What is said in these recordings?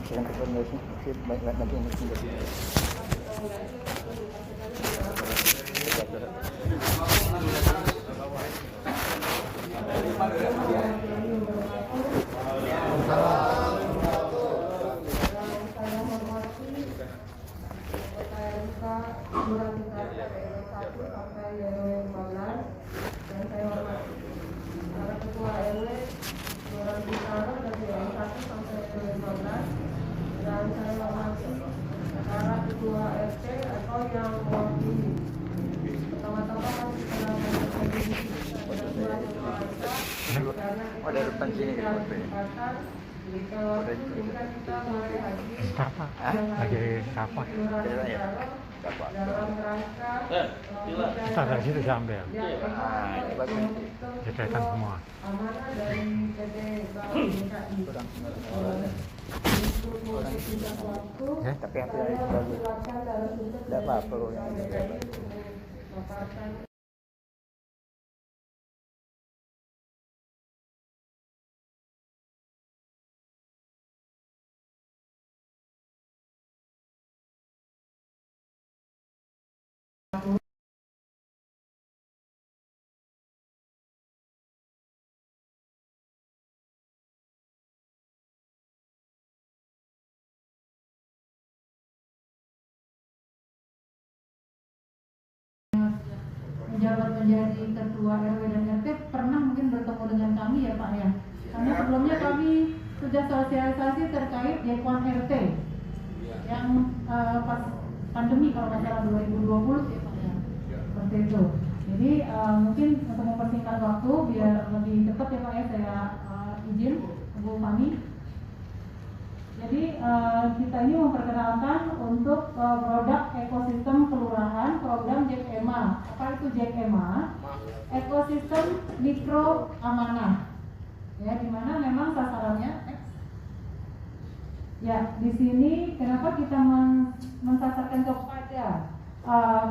Yang informasi banyak nanti mungkin jadi. Oh, dari depan sini ke Apa? Lagi apa? Kita dari situ diambil. Deketan semua. Tapi yang tidak bagus. Tidak apa-apa. Menjabat menjadi ketua RW dan RT pernah mungkin bertemu dengan kami ya Pak ya, karena sebelumnya kami sudah sosialisasi terkait J1 RT yang pas pandemi kalau nggak salah 2020 ya Pak ya, seperti itu. Jadi mungkin untuk mempersingkat waktu biar lebih cepat ya Pak ya, saya izin Bu Fani. Jadi kita ini memperkenalkan untuk produk ekosistem kelurahan program JEMA. Apa itu JEMA? Ekosistem mikro amanah. Ya, di mana memang sasarannya ya di sini kenapa kita mensasarkan kepada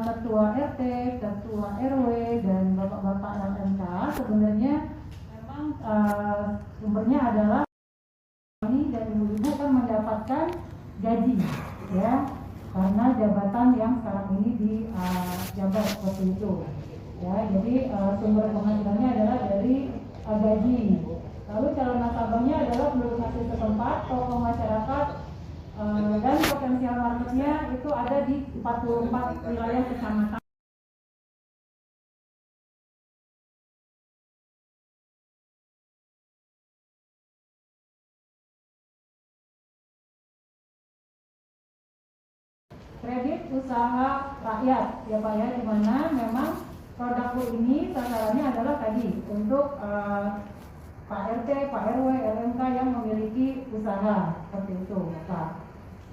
ketua RT, ketua RW dan bapak-bapak LMK, sebenarnya memang sumbernya adalah dan ibu-ibu kan mendapatkan gaji ya karena jabatan yang sekarang ini dijabat seperti itu ya. Jadi sumber penghasilannya adalah dari gaji. Lalu calon nasabahnya adalah penduduk asli setempat, tokoh masyarakat, dan potensial marketnya itu ada di 44 wilayah kecamatan. Kredit usaha rakyat ya Pak ya, di mana memang produkku ini sasarannya adalah tadi untuk Pak RT, Pak RW, LMK yang memiliki usaha seperti itu Pak.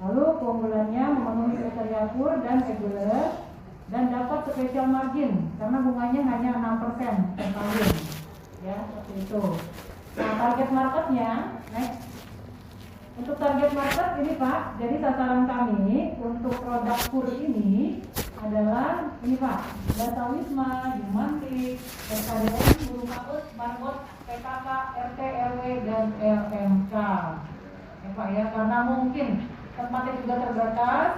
Lalu keunggulannya memenuhi kriteria KUR dan reguler dan dapat special margin karena bunganya hanya 6% per tahun ya, seperti itu. Nah, target marketnya next. Untuk target market ini Pak, jadi sasaran kami untuk produk KUR ini adalah ini Pak, Data Wisma, Jumantik, SKDN, Guru Paut, Barbot, PKK, RT, RW, dan LMK ya Pak ya, karena mungkin tempatnya juga terbatas,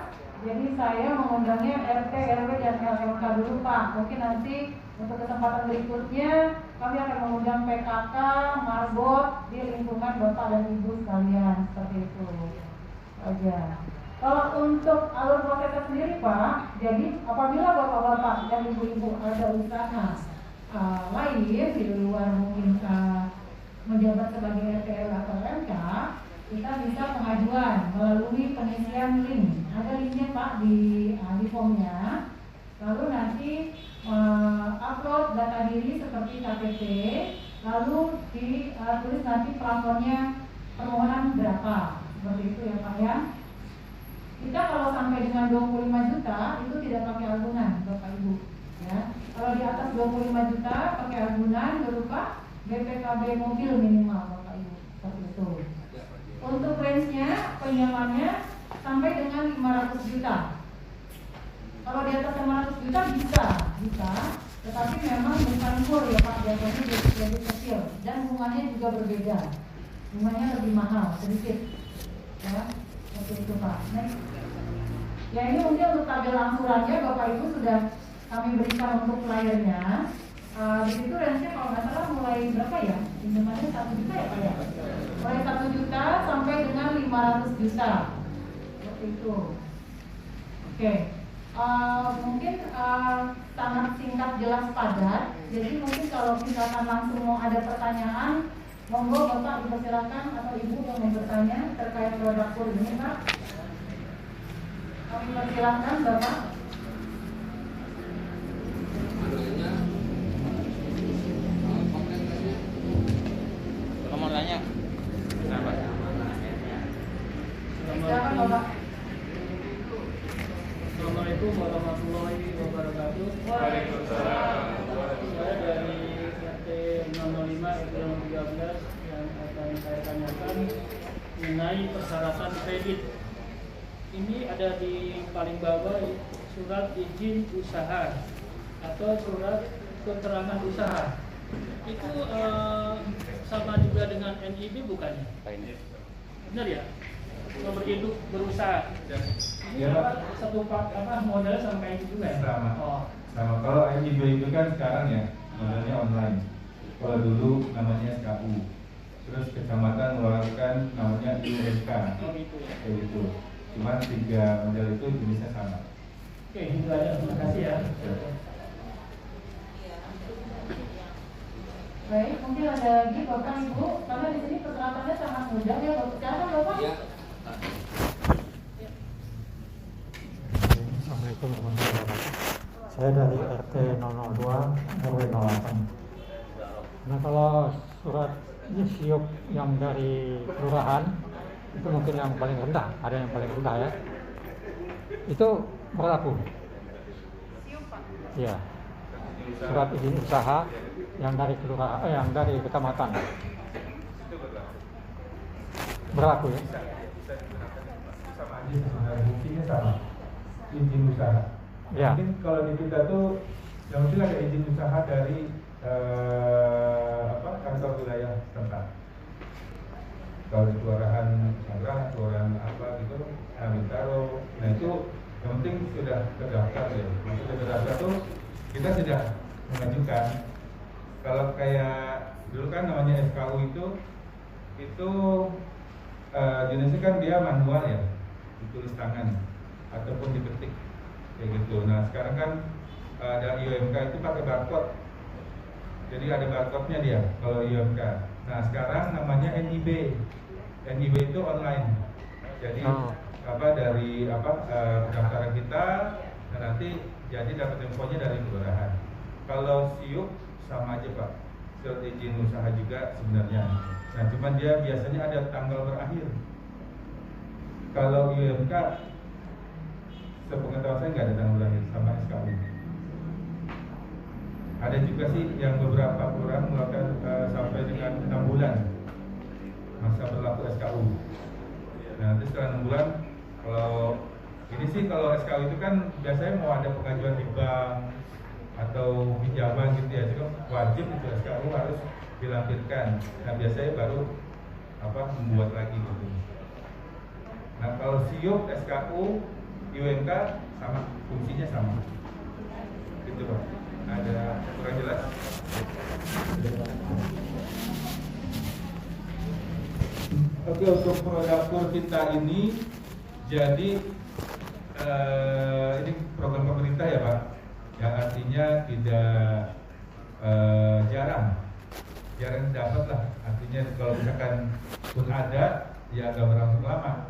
jadi saya mengundangnya RT, RW, dan LMK dulu Pak. Mungkin nanti untuk kesempatan berikutnya kami akan mengundang PKK, Marbot di lingkungan Bapak dan Ibu sekalian, seperti itu aja. Kalau untuk alur prosesnya sendiri Pak, jadi apabila Bapak-bapak dan Ibu-ibu ada usaha lain di luar mungkin menjabat sebagai RT atau LMK, kita bisa pengajuan melalui pengisian link. Ada linknya Pak di formnya. Lalu nanti upload data diri seperti KTP, lalu ditulis nanti plafonnya permohonan berapa, seperti itu ya Pak ya. Kita kalau sampai dengan 25 juta itu tidak pakai agunan Bapak Ibu ya. Kalau di atas 25 juta pakai agunan berupa BPKB mobil minimal Bapak Ibu, seperti itu. Untuk range-nya pinjamannya sampai dengan 500 juta. Kalau di atas 500 juta bisa, tetapi memang bukan KUR ya Pak, biasanya jadi kecil dan bunganya juga berbeda, bunganya lebih mahal sedikit ya. Seperti itu Pak. Next. Ya ini mungkin untuk tabel angsurannya Bapak Ibu sudah kami berikan untuk flyernya. Di situ range-nya kalau nggak salah mulai berapa ya? Pinjamannya 1 juta ya Pak ya? Mulai 1 juta sampai dengan 500 juta. Seperti itu. Oke. Mungkin sangat singkat, jelas, padat. Jadi mungkin kalau misalkan langsung mau ada pertanyaan, monggo Bapak dipersilakan atau Ibu yang mau bertanya terkait produk kur ini Pak. Kami persilakan Bapak. Kalau mau nanya, Silakan Bapak. Assalamualaikum warahmatullahi wabarakatuh. Waalaikumsalam. Saya dari RT 005 RT 13 yang akan saya tanyakan mengenai persyaratan kredit. Ini ada di paling bawah surat izin usaha atau surat keterangan usaha. Itu sama juga dengan NIB bukannya? Benar ya? Berhidup berusaha. Ini Ya, satu model sampai itu juga ya? Sama. Oh. Sama. Kalau NIB itu kan sekarang ya modelnya online. Kalau dulu namanya SKU. Terus kecamatan mengeluarkan namanya IUMK. Oh gitu ya. Kayak gitu. Cuma 3 model itu jenisnya sama. Oke, itu aja. Terima kasih ya. Baik, mungkin ada lagi Bapak Ibu, karena di sini persyaratannya sangat mudah ya Bapak. Silakan Bapak. ya. Assalamualaikum warahmatullahi wabarakatuh. Saya dari RT 002 RW 08. Nah kalau surat siup yang dari kelurahan itu mungkin yang paling rendah, ada yang paling rendah ya. Itu berlaku. Iya. Surat izin usaha yang dari kelurahan, yang dari kecamatan berlaku ya. Sama aja sebenarnya, buktinya sama. Izin usaha. Ya. Mungkin kalau di kita tuh yang penting ada izin usaha dari kantor wilayah setempat. Kalau di kelurahan Sangrah, kelurahan apa gitu, Bintaro, nah itu yang penting sudah terdaftar ya. Maksudnya terdaftar tuh kita sudah mengajukan. Kalau kayak dulu kan namanya SKU itu jenisnya kan dia manual ya, ditulis tangan ataupun diketik kayak gitu. Nah sekarang kan ada IUMK itu pakai barcode, jadi ada barcode-nya dia kalau IUMK. Nah sekarang namanya NIB. NIB itu online, jadi dari pendaftaran kita, dan nanti jadi dapat infonya dari kelurahan. Kalau SIUP sama aja Pak, surat izin usaha juga sebenarnya. Nah cuman dia biasanya ada tanggal berakhir. Kalau IUMK sepengetahuan saya nggak ada tanggal berakhir sama SKU. Ada juga sih yang beberapa kelurahan melakukan sampai dengan 6 bulan masa berlaku SKU. Nah nanti setelah 6 bulan, kalau ini sih kalau SKU itu kan biasanya mau ada pengajuan di bank atau pinjaman gitu ya, itu wajib itu SKU harus dilampirkan. Nah biasanya baru membuat lagi gitu. Nah kalau SIUP, SKU, IUMK sama, fungsinya sama. Gitu Pak. Ada kurang jelas? Oke, untuk produk kur kita ini jadi ini program pemerintah ya Pak, yang artinya tidak jarang dapat lah. Artinya kalau misalkan pun ada ya nggak berlangsung lama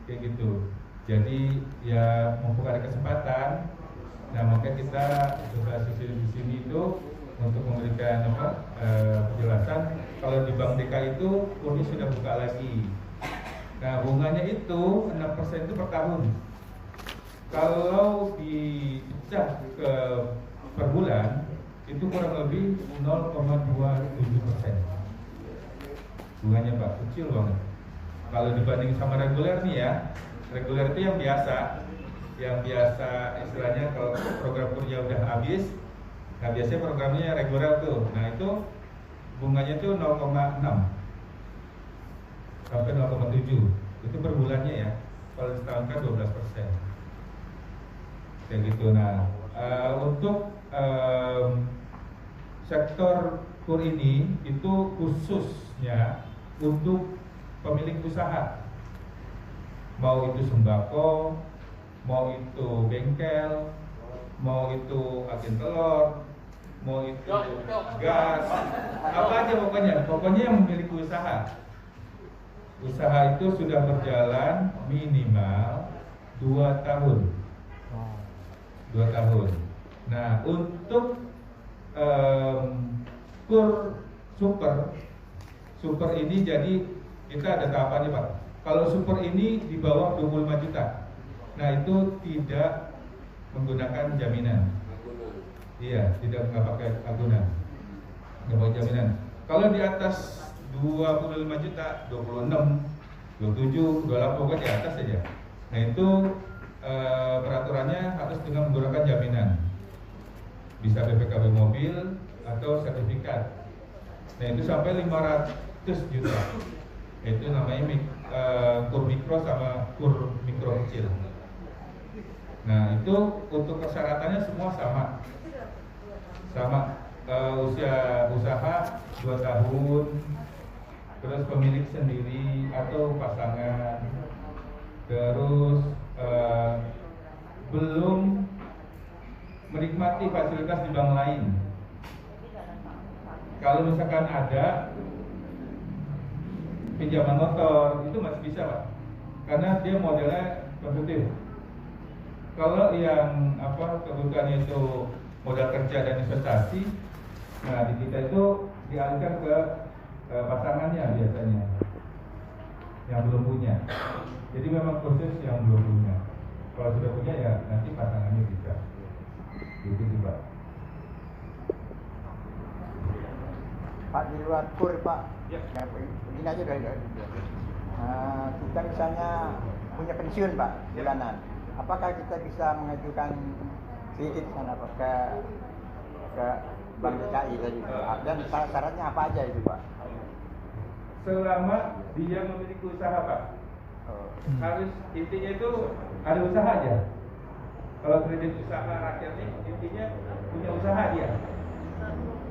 kayak gitu. Jadi ya mumpung ada kesempatan, nah maka kita coba di sini itu untuk memberikan penjelasan. Kalau di Bank DKI itu kurnya sudah buka lagi. Nah bunganya itu 6% itu per tahun. Kalau dipecah ke per bulan itu kurang lebih 0,27%. Bunganya Pak, kecil banget. Kalau dibanding sama reguler nih ya, reguler itu yang biasa istilahnya kalau program kurnya udah habis. Nah biasanya programnya reguler tuh. Nah itu bunganya tuh 0,6 sampai 0,7 itu per bulannya ya. kalau disetahunkan 12%. Kayak gitu. Nah, untuk sektor kur ini itu khususnya untuk pemilik usaha, mau itu sembako, mau itu bengkel, mau itu agen telur, mau itu gas, apa aja pokoknya yang memiliki usaha. Usaha itu sudah berjalan minimal 2 tahun. 2 tahun. Nah, untuk kur super ini jadi kita ada tahapannya, Pak. Kalau super ini di bawah 25 juta, nah itu tidak menggunakan jaminan. Iya, nggak pakai agunan, nggak pakai jaminan. Kalau di atas 25 juta, 26, 27, 28, pokoknya di atas saja. Nah itu peraturannya harus dengan menggunakan jaminan. Bisa BPKB mobil atau sertifikat. Nah itu sampai 500 juta. Itu namanya kur mikro sama kur mikro kecil. Nah itu untuk persyaratannya semua sama. Usia usaha 2 tahun, terus pemilik sendiri atau pasangan, terus belum menikmati fasilitas di bank lain. Kalau misalkan ada pinjaman motor itu masih bisa, Pak, karena dia modelnya konsumtif. Kalau yang kebutuhannya itu modal kerja dan investasi, nah di kita itu dialihkan ke pasangannya biasanya yang belum punya. Jadi memang khusus yang belum punya. Kalau sudah punya ya nanti pasangannya bisa. Gitu sih, Pak. Pak, di luar kur, Pak. Ya. Begini aja dari kita misalnya punya pensiun, Pak, bulanan. Apakah kita bisa mengajukan sedikit sana, Pak, ke Bank DKI tadi? Dan syaratnya apa aja itu, Pak? Selama dia memiliki usaha, Pak. Harus intinya itu ada usaha aja. Kalau kredit usaha rakyat ini intinya punya usaha dia,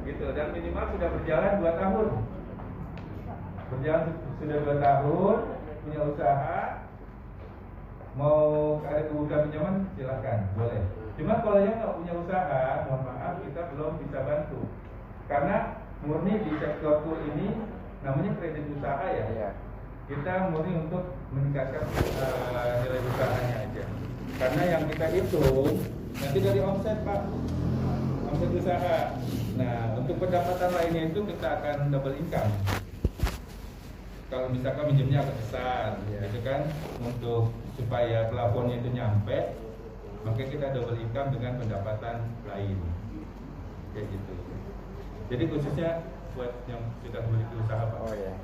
gitu. Dan minimal sudah berjalan 2 tahun. Berjalan sudah 2 tahun, punya usaha, mau ada kebutuhan pinjaman silahkan, boleh. Cuma kalau yang nggak punya usaha, mohon maaf kita belum bisa bantu. Karena murni di sektor kur ini namanya kredit usaha ya. Iya. Kita murni untuk meningkatkan nilai usahanya aja. Karena yang kita hitung nanti dari omset, Pak, omset usaha. Nah, untuk pendapatan lainnya itu kita akan double income. Kalau misalkan minjemnya agak besar, gitu kan, untuk supaya plafonnya itu nyampe, maka kita double income dengan pendapatan lain, kayak gitu. Jadi khususnya buat yang sudah memiliki usaha, Pak. Oh ya.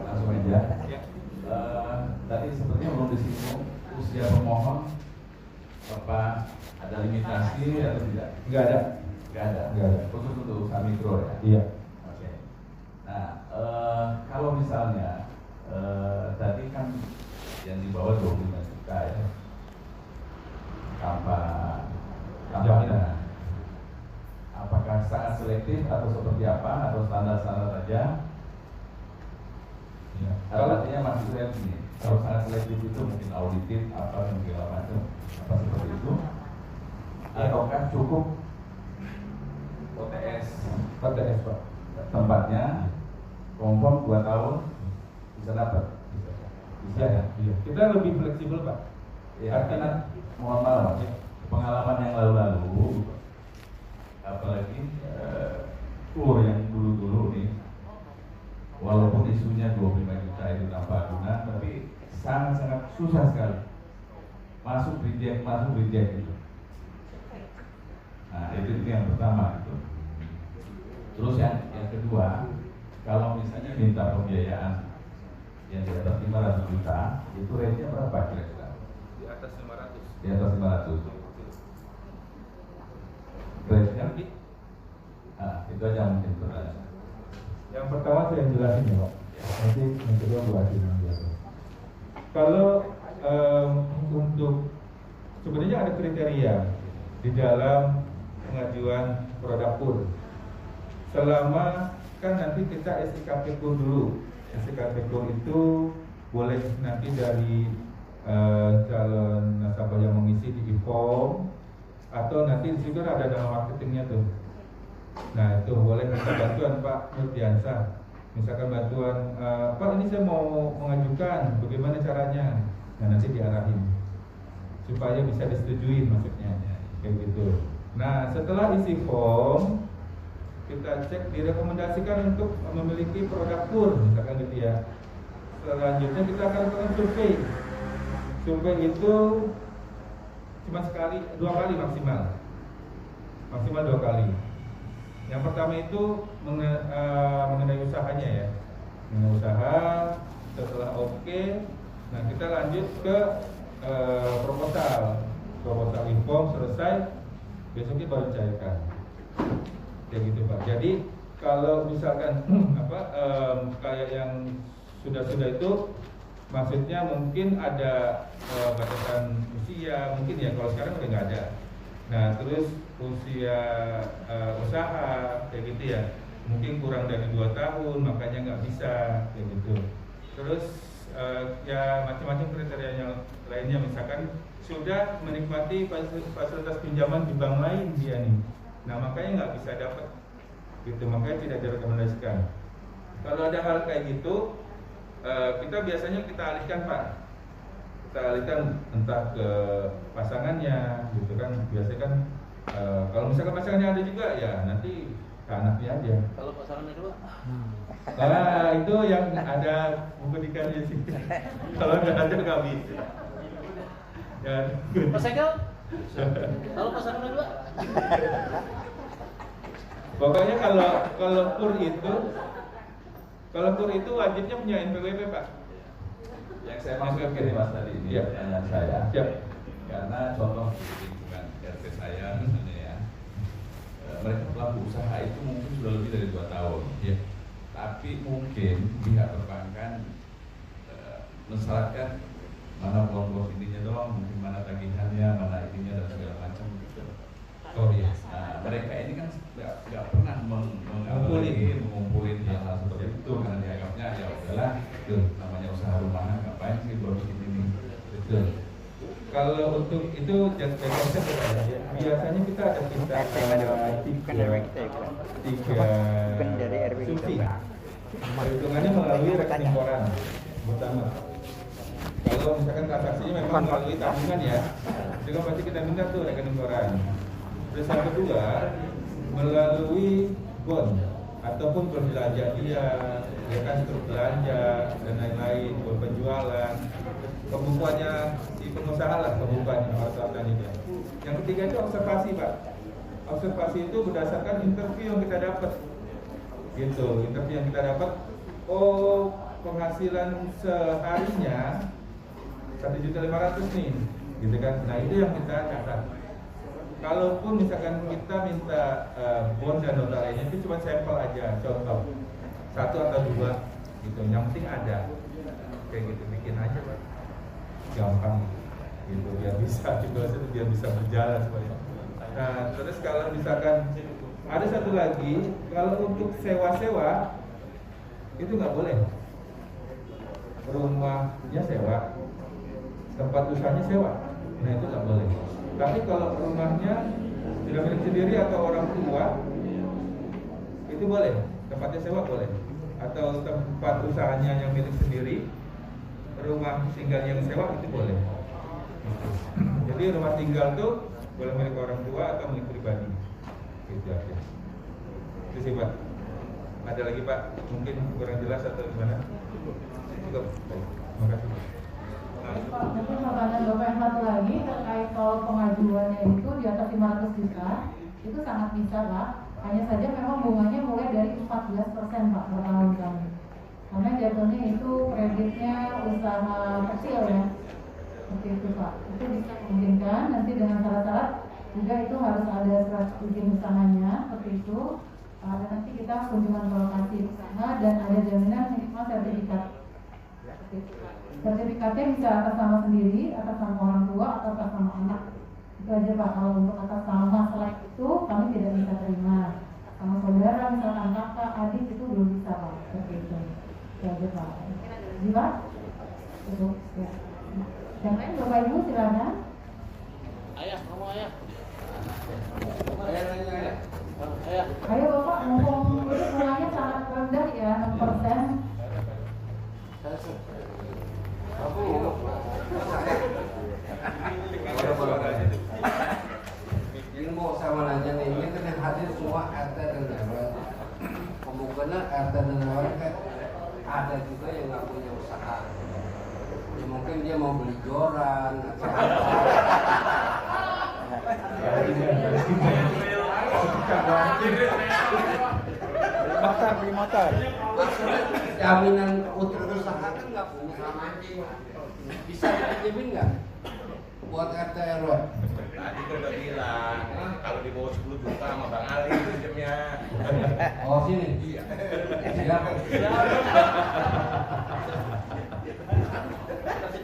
Langsung aja. Ya. Tadi sepertinya belum disinggung usia pemohon, apa ada limitasi atau tidak? Nggak ada. Nggak ada. Nggak ada. Khusus untuk usaha mikro ya. Iya. Oke. Nah, kalau misalnya tadi kan yang di bawah 25 juta ya, kampanye. Apakah sangat selektif atau seperti apa, atau standar-standar saja? Ya. Kalau artinya masih selektif nih. Kalau sangat selektif itu mungkin auditif apa segala macam, apa seperti itu? Ataukah cukup OTS, Pak. tempatnya confirm 2 tahun bisa dapat? Bisa ya? Iya. Kita lebih fleksibel, Pak. Ya, karena mohon maaf, pengalaman yang lalu-lalu, apalagi kur yang dulu-dulu nih, walaupun isunya 25 juta itu tanpa agunan, tapi sangat-sangat susah sekali masuk reject gitu. Nah itu yang pertama gitu. Terus yang kedua, kalau misalnya minta pembiayaan yang di atas 500 juta, itu rate-nya berapa kira-kira? Di atas 500. Di atas 500. Rate-nya itu aja mungkin pertanyaan. Yang pertama saya jelasin ya Pak, nanti yang kedua Bu Adi yang jelasin. Kalau untuk sebenarnya ada kriteria di dalam pengajuan produk pur. Selama kan nanti kita SIKP pur dulu. SIKP pur itu boleh nanti dari calon nasabah yang mengisi di e-form, atau nanti di situ ada nama marketingnya tuh. Nah itu boleh minta bantuan Pak Nurdiansa. Misalkan bantuan, Pak ini saya mau mengajukan, bagaimana caranya? Nah nanti diarahin supaya bisa disetujui maksudnya, kayak gitu. Nah setelah isi form, kita cek direkomendasikan untuk memiliki produk pur, misalkan gitu ya. Selanjutnya kita akan lakukan survei. Survei itu cuma dua kali maksimal 2 kali. Yang pertama itu mengenai usahanya ya, mengenai usaha. Setelah oke, nah kita lanjut ke proposal inform selesai, besoknya baru cairkan. Kayak gitu Pak. Jadi kalau misalkan kayak yang sudah itu, maksudnya mungkin ada batasan usia, mungkin ya kalau sekarang udah nggak ada. Nah terus usia usaha kayak gitu ya, mungkin kurang dari 2 tahun, makanya nggak bisa kayak gitu. Terus ya macam-macam kriterianya lainnya, misalkan sudah menikmati fasilitas pinjaman di bank lain dia nih, nah makanya nggak bisa dapat gitu, makanya tidak direkomendasikan. Kalau ada hal kayak gitu, kita biasanya kita alihkan Pak, kita alihkan entah ke pasangannya gitu kan. Biasanya kan kalau misalkan pasangannya ada juga ya nanti ke anaknya aja. Kalau pasangan kedua? Nah itu yang ada memberikannya sih. Kalau nggak ada nggak bisa. Ya. Mas Ekel? Kalau pasangan kedua? Pokoknya kalau kur itu wajibnya punya NPWP Pak. Yang saya maksudkan gini Mas tadi, ini Ya. pertanyaan saya. Siap. Karena contoh di lingkungan RT saya misalnya ya, mereka pelaku usaha itu mungkin sudah lebih dari 2 tahun. Ya. Tapi mungkin pihak perbankan mensyaratkan mana kelompok ininya doang, mungkin mana tagihannya, mana ininya dan segala macam gitu. Oh iya. Nah, mereka ini kan nggak pernah mengumpulin hal seperti itu karena dianggapnya ya udahlah, namanya usaha rumahan ngapain sih boros ini. Betul. Kalau untuk itu biasanya kita ada tiga subsidi. Perhitungannya melalui rekening koran pertama. Kalau misalkan transaksinya memang melalui tabungan ya, itu kan pasti kita minta tuh rekening koran. Terus yang kedua melalui bond ataupun berbelanja dia, ya kan struk belanja dan lain-lain, bond penjualan, pembukuannya si pengusaha lah, pembukuannya harta itu. Yang ketiga itu observasi Pak. Observasi itu berdasarkan interview yang kita dapat, gitu. Interview yang kita dapat, oh penghasilan seharinya 1.500.000 nih, gitu kan. Nah itu yang kita catat. Kalaupun misalkan kita minta bond dan nota lainnya itu cuma sampel aja, contoh 1 atau 2 gitu, yang penting ada kayak gitu, bikin aja Pak, gampang gitu, biar bisa biar bisa berjalan semuanya. Nah terus kalau misalkan ada satu lagi, kalau untuk sewa-sewa itu nggak boleh, rumahnya sewa, tempat usahanya sewa, nah itu nggak boleh. Tapi kalau rumahnya tidak milik sendiri atau orang tua, itu boleh, tempatnya sewa boleh. Atau tempat usahanya yang milik sendiri, rumah tinggal yang sewa itu boleh. Jadi rumah tinggal tuh boleh milik orang tua atau milik pribadi. Gitu aja. Itu sih Pak. Ada lagi Pak, mungkin kurang jelas atau gimana? Cukup. Baik. Terima kasih. Mungkin pertanyaan Bapak yang satu lagi terkait kalau pengajuannya itu di atas 500 juta, itu sangat bisa Pak. Hanya saja memang bunganya mulai dari 14% Pak per tahun kami. Karena jatuhnya itu kreditnya usaha kecil ya, seperti itu Pak. Itu bisa memungkinkan nanti dengan syarat-syarat juga itu harus ada surat izin usahanya seperti itu. nanti kita kunjungan ke lokasi di sana dan ada jaminan minimal sertifikat. Sertifikatnya bisa atas nama sendiri, atas nama orang tua, atau atas nama anak. Itu aja Pak. Kalau untuk atas nama selain itu kami tidak bisa terima. Sama saudara, misalkan kakak, adik itu belum bisa Pak. Seperti itu. Itu aja Pak. Jadi Pak, itu ya. Yang lain Bapak Ibu silakan. Ayah, ngomong ayah. Ayah. Ayo Bapak, ngomong itu bunganya sangat rendah ya, 6%. Ini mau sama nanya nih, ini kan yang hadir semua RT dan RW. Kemungkinan RT dan RW kan ada juga yang nggak punya usaha. Ya mungkin dia mau beli joran atau beli motor. maksudnya jaminan untuk usaha kan nggak punya. Bisa dipinjemin nggak buat RT RW? Tadi kan udah bilang, kalau di bawah 10 juta sama Bang Ali pinjemnya. Oh sini. Iya. Siap.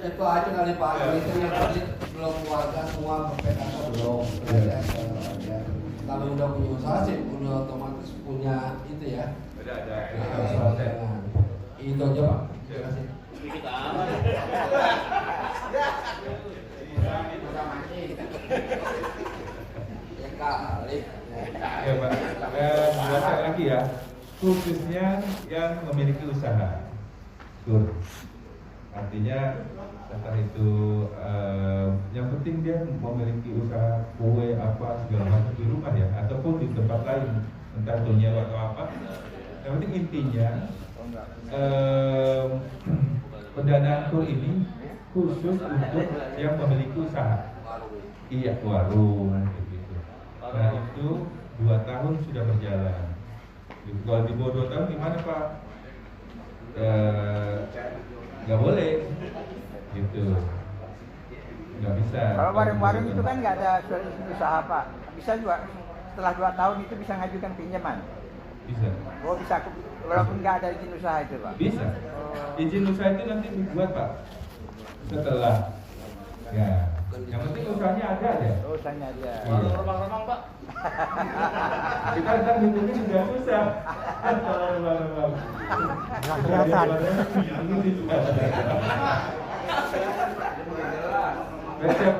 Itu aja kali Pak. Itu yang tadi belum keluarga semua PKK belum. Ya. Kalau udah punya usaha sih udah otomatis punya itu ya. Udah ada. Itu aja Pak. Terima kasih. Sedikit amat. Ya kali. Ya Pak, baca lagi ya, khususnya yang memiliki usaha. Tur. Artinya entah itu yang penting dia memiliki usaha kue apa segala macam di rumah ya, ataupun di tempat lain, entah itu nyewa atau apa. Yang penting intinya pendanaan tur ini khusus untuk yang memiliki usaha. Iya, warung gitu. Nah itu 2 tahun sudah berjalan. Kalau di bawah 2 tahun gimana Pak? Nggak boleh, gitu. Nggak bisa. Kalau warung-warung itu kan nggak ada usaha Pak. Bisa juga setelah 2 tahun itu bisa ngajukan pinjaman. Bisa. Oh bisa, walaupun nggak ada izin usaha itu Pak. Bisa. Izin usaha itu nanti dibuat Pak. Setelah. Ya. Yang penting usahanya ada aja. Oh, usahanya aja. Iya. Remang-remang Pak. Kita kan hitungnya juga susah. Kalau remang-remang. Nggak kelihatan. Besok.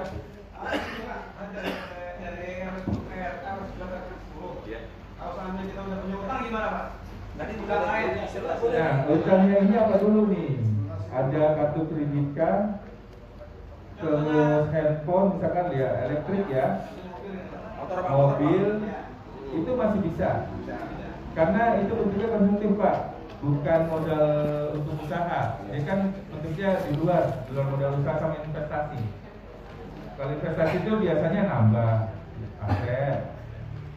Nah, utangnya ini apa dulu nih? Ada kartu kredit, terus handphone misalkan ya, elektrik ya, mobil, itu masih bisa. Karena itu bentuknya konsumtif Pak, bukan modal untuk usaha. Ini kan bentuknya di luar modal usaha sama investasi. Kalau investasi itu biasanya nambah aset,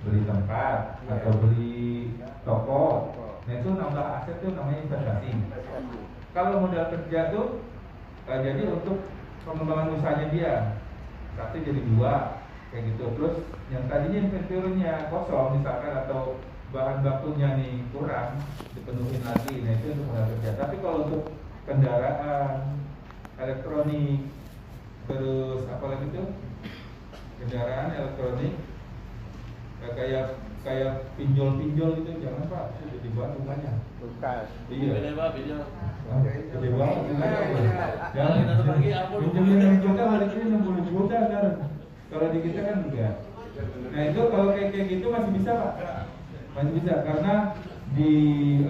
beli tempat atau beli toko. Nah itu nambah aset itu namanya investasi. Kalau modal kerja tuh jadi untuk pengembangan usahanya dia, 1 jadi 2 kayak gitu. Terus yang tadinya inventurnya kosong misalkan atau bahan bakunya nih kurang, dipenuhin lagi. Nah itu untuk modal kerja. Tapi kalau untuk kendaraan, elektronik, terus apa lagi tuh, kendaraan elektronik kayak pinjol gitu, jangan Pak, itu jadi buat rumahnya. Bukan. Iya. Beda Pak, beda. Gede banget. Jangan kita lagi ampun. Pinjemin juta baliknya 60 juta kan. Kalau di kita kan enggak. Nah itu kalau kayak gitu masih bisa Pak. Masih bisa karena di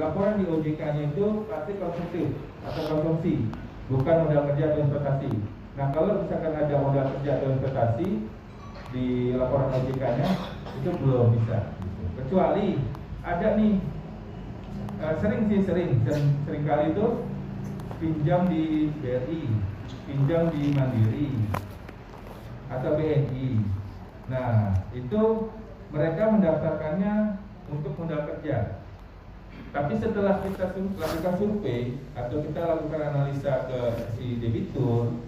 laporan di OJK-nya itu pasti konsumtif atau konsumsi, bukan modal kerja atau investasi. Nah kalau misalkan ada modal kerja atau investasi di laporan OJK-nya itu belum bisa. Kecuali ada nih sering kali itu pinjam di BRI, pinjam di Mandiri atau BNI. Nah itu mereka mendaftarkannya untuk modal kerja. Tapi setelah kita lakukan survei atau kita lakukan analisa ke si debitur,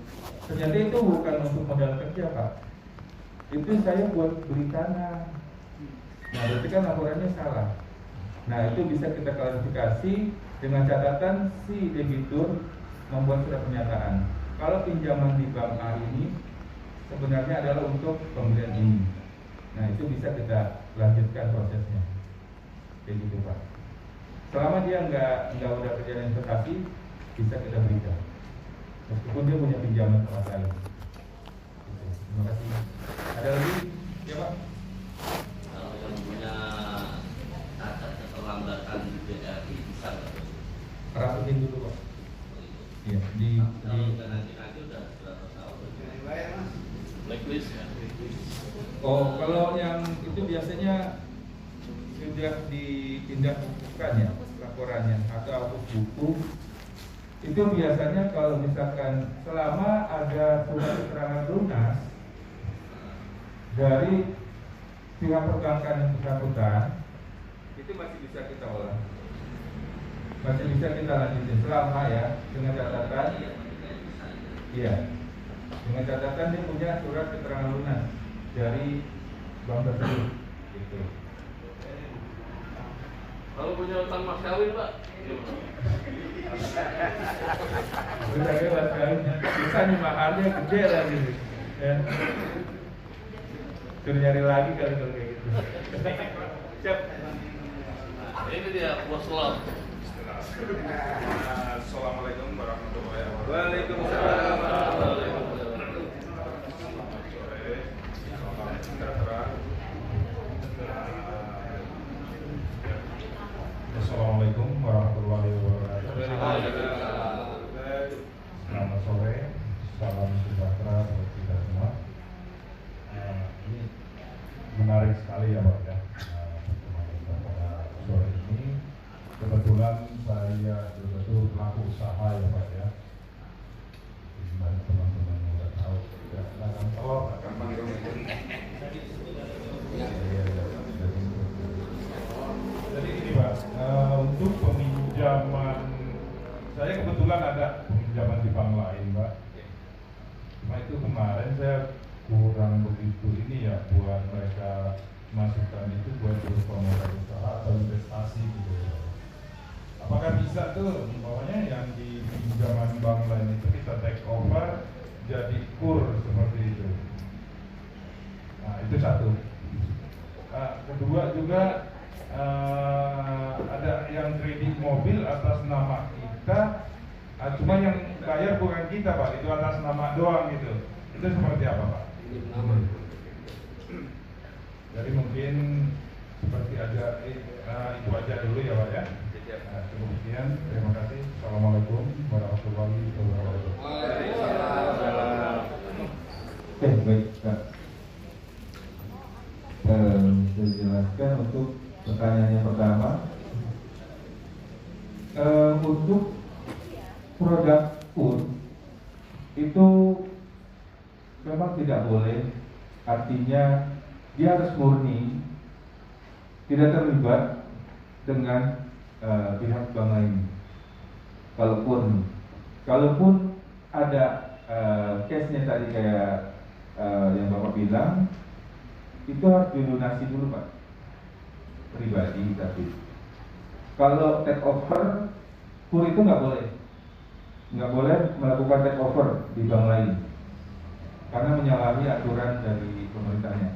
ternyata itu bukan untuk modal kerja Pak. Itu saya buat beli tanah. Nah berarti kan laporannya salah. Nah, itu bisa kita klarifikasi dengan catatan si debitur membuat surat pernyataan. Kalau pinjaman di bank A ini sebenarnya adalah untuk pembelian ini. Nah, itu bisa kita lanjutkan prosesnya. Kayak gitu, Pak. Selama dia nggak udah kerja investasi, bisa kita berikan. Meskipun dia punya pinjaman tempat lain. Gitu. Terima kasih. Ada lagi? Ya, Pak. Kalau yang punya cacat keterlambatan di BRI bisa nggak? Rapiin dulu, Pak. Iya, Kalau nanti udah berapa tahun? Blacklist ya. Oh, kalau yang itu biasanya sudah ditindaklanjukan ya laporannya atau hapus buku. Itu biasanya kalau misalkan selama ada surat keterangan lunas dari pihak perbankan yang bersangkutan, itu masih bisa kita olah, masih bisa kita lanjutin selama ya dengan catatan, iya, dengan catatan dia punya surat keterangan lunas dari bank tersebut, gitu. Kalau punya utang mas kawin, Pak? Udah bebas kan? Bisa nih mahalnya gede lagi, ya. Suruh nyari lagi kali kalau kayak gitu. Siap. Ini dia bos lo. Assalamualaikum warahmatullahi wabarakatuh. Waalaikumsalam. Assalamualaikum warahmatullahi wabarakatuh. Selamat sore, salam sejahtera buat kita semua. Ini menarik sekali ya Pak ya, pertemuan kita pada sore ini. Kebetulan saya juga tuh pelaku usaha ya Pak ya. Gimana teman-teman udah tahu ya, akan telur gampang dong. Jadi ini Pak, untuk peminjaman, saya kebetulan ada peminjaman di bank lain Pak. Cuma itu kemarin saya kurang begitu ini ya buat mereka masukkan itu buat modal usaha atau investasi gitu ya. Apakah bisa tuh umpamanya yang di pinjaman bank lain itu kita take over jadi kur seperti itu? Nah itu satu. Kedua juga ada yang kredit mobil atas nama kita, cuma yang bayar bukan kita Pak, itu atas nama doang gitu. Itu seperti apa Pak? Jadi mungkin seperti aja itu aja dulu ya Pak ya. Cukup sekian, terima kasih. Assalamualaikum warahmatullahi wabarakatuh. Oke, baik Kak. Bisa dijelaskan untuk pertanyaan yang pertama, untuk produk kur itu memang tidak boleh, artinya dia harus murni, tidak terlibat dengan pihak bank lain. Kalaupun ada case-nya tadi kayak yang Bapak bilang, itu harus dilunasi dulu Pak, pribadi. Tapi kalau take over kur itu nggak boleh melakukan take over di bank lain karena menyalahi aturan dari pemerintahnya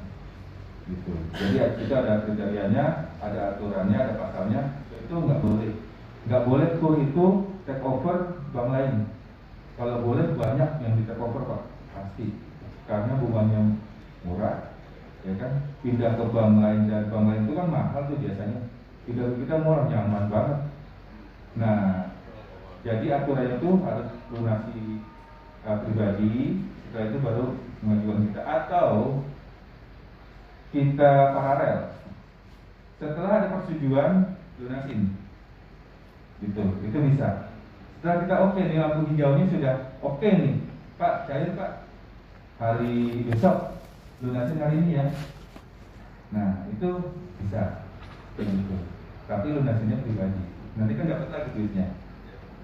gitu. Jadi itu ada kriterianya, ada aturannya, ada pasalnya. Itu nggak boleh kur itu take over bank lain. Kalau boleh banyak yang di take over Pak, pasti, karena bunganya murah, ya kan. Pindah ke bank lain, dan bank lain itu kan mahal tuh biasanya. Kita murah, nyaman banget. Nah, jadi aturan itu harus lunasi pribadi, setelah itu baru mengajukan kita, atau kita paralel. Setelah ada persetujuan, lunasin, gitu. Itu bisa. Setelah kita oke nih, lampu hijaunya sudah oke nih, Pak, cair Pak, hari besok lunasin hari ini ya. Nah itu bisa, gitu. Tapi lunasinnya pribadi, nanti kan dapat lagi duitnya,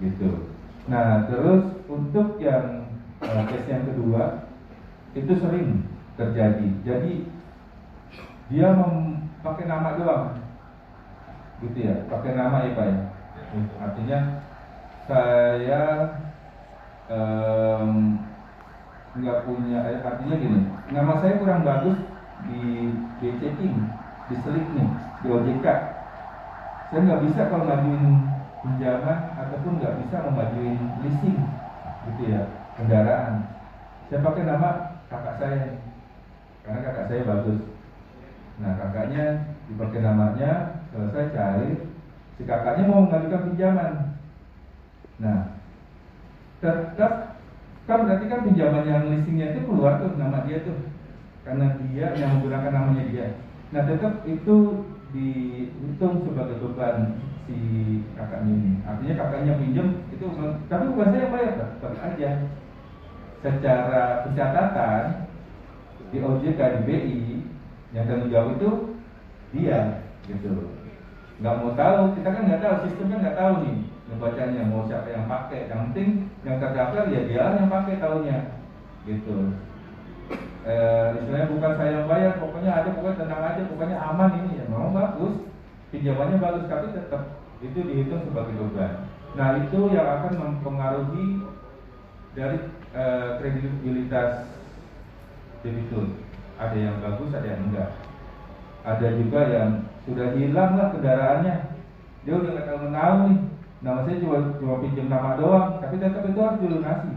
gitu. Nah terus untuk yang case yang kedua itu sering terjadi. Jadi dia memakai nama doang, gitu ya, pakai nama ya Pak ya. Artinya saya nggak punya, artinya gini, nama saya kurang bagus di checking, di selik nih, di OJK. Saya nggak bisa kalau ngajuin pinjaman ataupun nggak bisa memajuin leasing, gitu ya, kendaraan. Saya pakai nama kakak saya, karena kakak saya bagus. Nah kakaknya dipakai namanya, selesai cari, si kakaknya mau mengajukan pinjaman. Nah tetap kan berarti kan pinjaman yang leasingnya itu keluar tuh nama dia tuh, karena dia yang menggunakan namanya dia. Nah tetap itu dihitung sebagai beban si kakaknya ini. Artinya kakaknya pinjam itu, tapi bukan saya yang bayar, tetap aja secara pencatatan di OJK di BI yang tanggung jawab itu dia, gitu. Nggak mau tahu, kita kan nggak tahu, sistemnya nggak tahu nih ngebacanya mau siapa yang pakai. Yang penting yang terdaftar ya dia yang pakai tahunya, gitu. Istilahnya bukan saya yang bayar, pokoknya ada, pokoknya tenang aja, pokoknya aman ini ya. Memang bagus, pinjamannya bagus, tapi tetap itu dihitung sebagai beban. Nah itu yang akan mempengaruhi dari kredibilitas debitur. Ada yang bagus, ada yang enggak. Ada juga yang sudah hilang lah kendaraannya, dia udah nggak tahu nih. Nama saya cuma pinjam nama doang, tapi tetap itu harus dilunasi.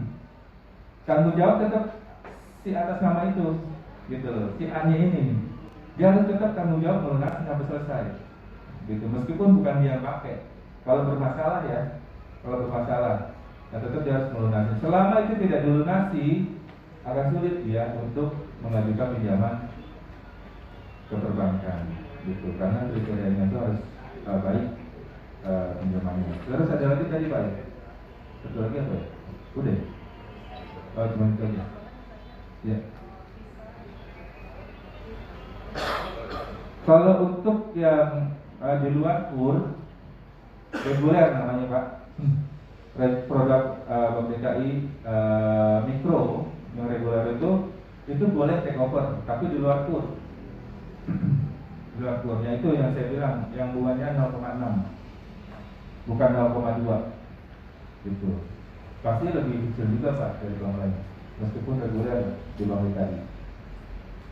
Tanggung jawab tetap si atas nama itu, gitu loh. Si A-nya ini, dia harus tetap tanggung jawab melunasi sampai selesai, gitu. Meskipun bukan dia yang pakai. Kalau bermasalah ya, nah tetap dia harus melunasi. Selama itu tidak dilunasi, akan sulit dia untuk mengajukan pinjaman ke perbankan, gitu. Karena kriterianya itu harus baik. Pinjamannya. Terus ada lagi tadi Pak ya? Satu lagi apa ya? Udah? Oh cuma itu aja. Ya. Kalau untuk yang di luar KUR reguler namanya Pak, produk Bank DKI mikro yang reguler itu boleh take over, tapi di luar KUR. Di luar KUR-nya itu yang saya bilang, yang bunganya 0,6. Bukan 0,2 gitu. Pasti lebih kecil juga Pak dari bank lain, meskipun reguler di bank DKI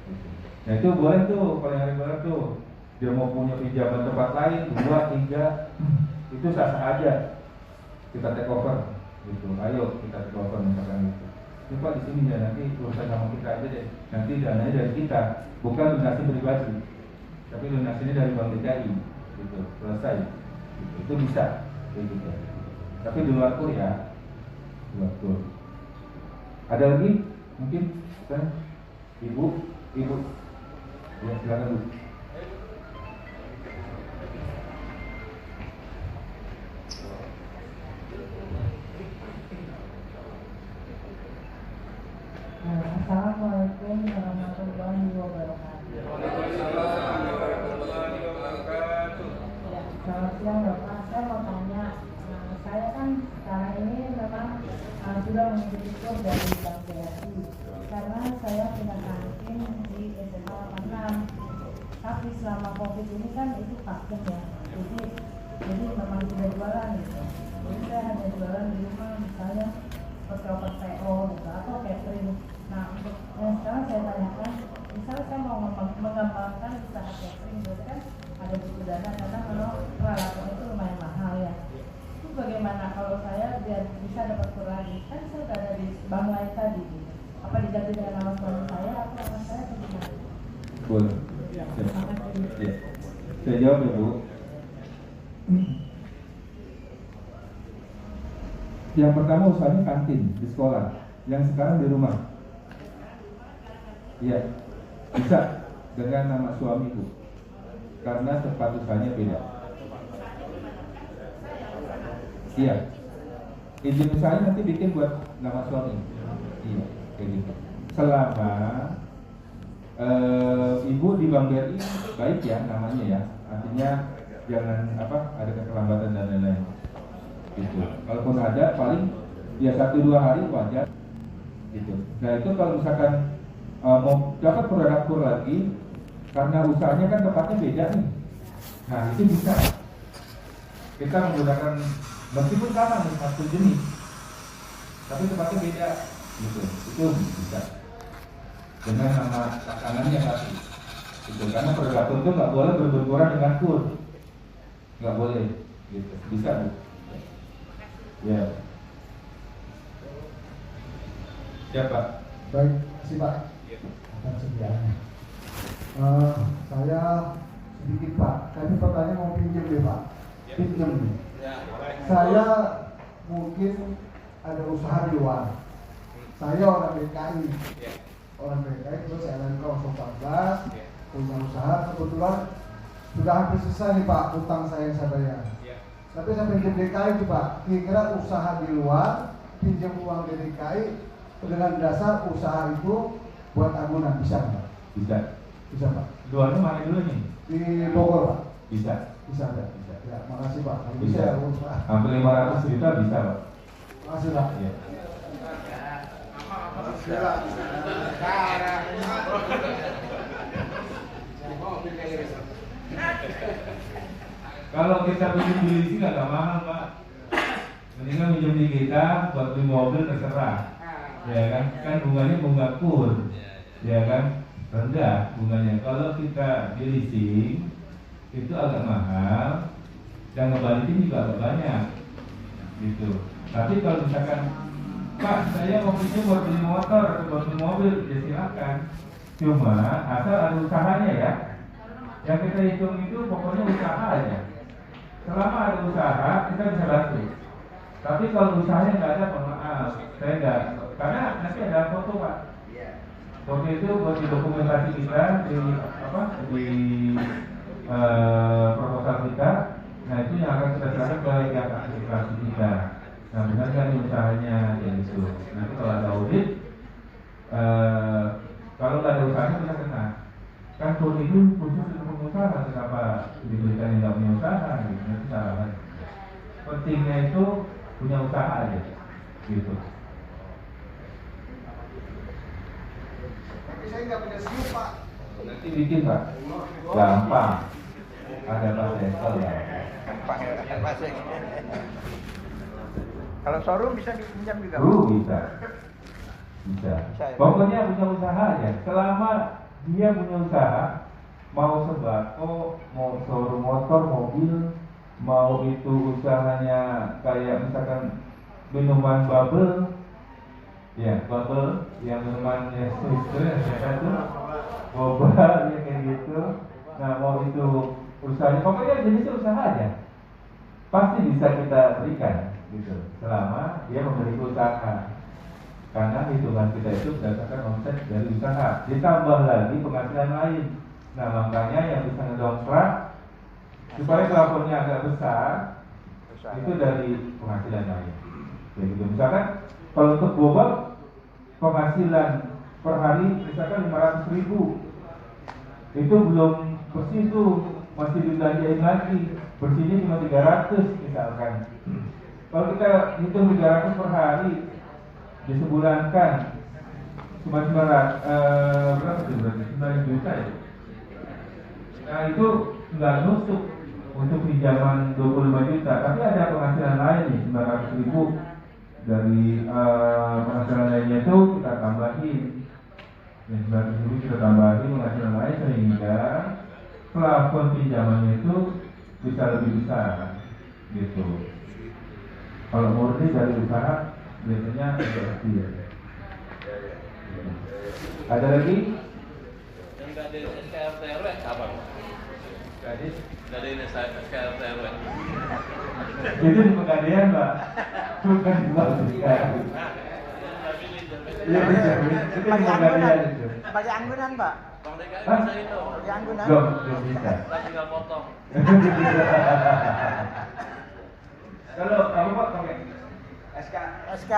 gitu. Nah itu boleh tuh, kalau yang reguler tuh dia mau punya pinjaman tempat lain 2, 3, itu sah-sah aja kita take over gitu. Ayo kita take over misalkan gitu. Ini Pak di sini ya, nanti urusan sama kita aja deh. Nanti dananya dari kita, bukan lunasi pribadi, tapi lunasinya dari bank DKI gitu. Selesai. Itu bisa gitu. Tapi di luar KUR ya, di luar KUR. Ada lagi mungkin kan ibu ya silakan Bu. Assalamualaikum warahmatullahi wabarakatuh. Waalaikumsalam warahmatullahi wabarakatuh. Ya, selamat siang Bapak. Saya mau tanya, saya kan sekarang ini memang sudah mengikuti kurs dari Bank BRI karena saya punya kantin di SMA 86. Tapi selama COVID ini kan itu vakum ya, jadi memang tidak jualan gitu. Jadi saya hanya jualan di rumah, misalnya oper PO gitu, atau catering. Nah, untuk yang sekarang saya tanyakan, misalnya saya mau mengembangkan usaha catering, berarti kan ada butuh dana karena memang peralatan itu lumayan mahal ya. Itu bagaimana kalau saya biar bisa dapat kur lagi? Kan saya sudah ada di bank lain tadi gitu. Apa diganti dengan nama suami saya atau nama saya atau gimana? Boleh. Ya. Saya jawab ya Bu. Yang pertama usahanya kantin di sekolah, yang sekarang di rumah. Iya, bisa dengan nama suami Bu, karena tempat usahanya beda. Iya, izin usahanya nanti bikin buat nama suami. Iya, kayak gitu. Selama ibu di Bank BRI baik ya namanya ya, artinya jangan ada keterlambatan dan lain-lain. Gitu. Kalaupun ada paling ya 1-2 hari wajar gitu. Nah itu kalau misalkan mau dapat produk kur lagi karena usahanya kan tempatnya beda nih, nah itu bisa kita menggunakan meskipun sama nih satu jenis, tapi tempatnya beda, gitu. Itu bisa dengan nama pasangannya satu. Gitu. Karena predator itu nggak boleh berbenturan dengan kur, nggak boleh, gitu. Bisa, Bu. Ya. Siapa? Baik, terima kasih Pak atas sediaannya. Saya sedikit Pak, tadi pertanyaan mau pinjam deh Pak, pinjam nih. Saya mungkin ada usaha di luar. Saya orang DKI, terus saya lari ke 14, punya usaha, kebetulan sudah hampir selesai nih Pak utang saya yang saya bayar. Tapi saya pinjam DKI itu Pak, kira-kira usaha di luar, pinjam uang dari DKI dengan dasar usaha itu buat agunan bisa Pak? Bisa Pak. Luarnya mana dulu nih? Di Bogor Pak. Bisa. Bisa ada. Ya, makasih Pak. Kalau Bisa. ya, usaha. Hampir 500 juta bisa Pak. Makasih Pak. Ya. Kalau kita pinjam di sini nggak mahal Pak. Mendingan pinjam di kita buat beli mobil terserah. Ya kan bunganya bunga kur, ya kan rendah bunganya. Kalau kita di leasing itu agak mahal dan ngebalikin juga agak banyak, gitu. Tapi kalau misalkan Pak, saya mau pinjam buat beli motor atau buat beli mobil, ya silakan. Cuma asal ada usahanya ya. Yang kita hitung itu pokoknya usaha aja. Selama ada usaha kita bisa bantu. Tapi kalau usahanya nggak ada, maaf, saya nggak. Karena nanti ada foto Pak. Foto itu buat dokumentasi kita di proposal kita. Nah itu yang akan kita serahkan ke yang administrasi kita. Nah benar kan usahanya ya gitu. Nanti kalau ada audit, kalau nggak ada usahanya kita kena. Kan foto itu khusus untuk pengusaha, kenapa diberikan yang nggak punya usaha? Gitu. Nanti salah. Pentingnya itu punya usaha aja, gitu. Saya nggak punya SIM Pak. Nanti bikin Pak, gampang. Ada bahasa Excel ya. Gampang ya, bahasa Excel. Kalau showroom bisa dipinjam juga. Bisa. Bisa. Pokoknya punya usaha aja. Selama dia punya usaha, mau sembako, mau showroom motor, mobil, mau itu usahanya kayak misalkan minuman bubble. Ya, bubble yang minumannya itu boba ya kayak gitu. Nah, mau itu usahanya, pokoknya jenisnya usaha aja. Pasti bisa kita berikan gitu. Selama dia memiliki usaha. Karena hitungan kita itu berdasarkan omset dari usaha. Ditambah lagi penghasilan lain. Nah, makanya yang bisa ngedongkrak supaya plafonnya agak besar itu dari penghasilan lain. Kayak gitu. Misalkan kalau untuk boba penghasilan per hari misalkan 500.000, itu belum bersih tuh, masih dibelanjain lagi, bersihnya cuma 300 misalkan. Kalau kita hitung 300 per hari disebulankan cuma 9 juta ya. Nah itu nggak nusuk untuk pinjaman 25 juta, tapi ada penghasilan lain nih 900.000 dari penghasilan lainnya itu kita tambahin. Yang 900.000 kita tambahin penghasilan lain sehingga plafon pinjamannya itu bisa lebih besar, gitu. Kalau murni dari usaha biasanya kecil. Ada lagi? Yang nggak dari SKRT/RW kapan? Gadis? Dari SKRT/RW. Itu di Pegadaian Pak, bukan di Malika. Iya dijamin, itu di Pegadaian itu. Pakai anggunan Pak. Bang DKI bisa itu. Pakai anggunan. Belum bisa. Kan tinggal potong. Kalau kamu Pak pakai SK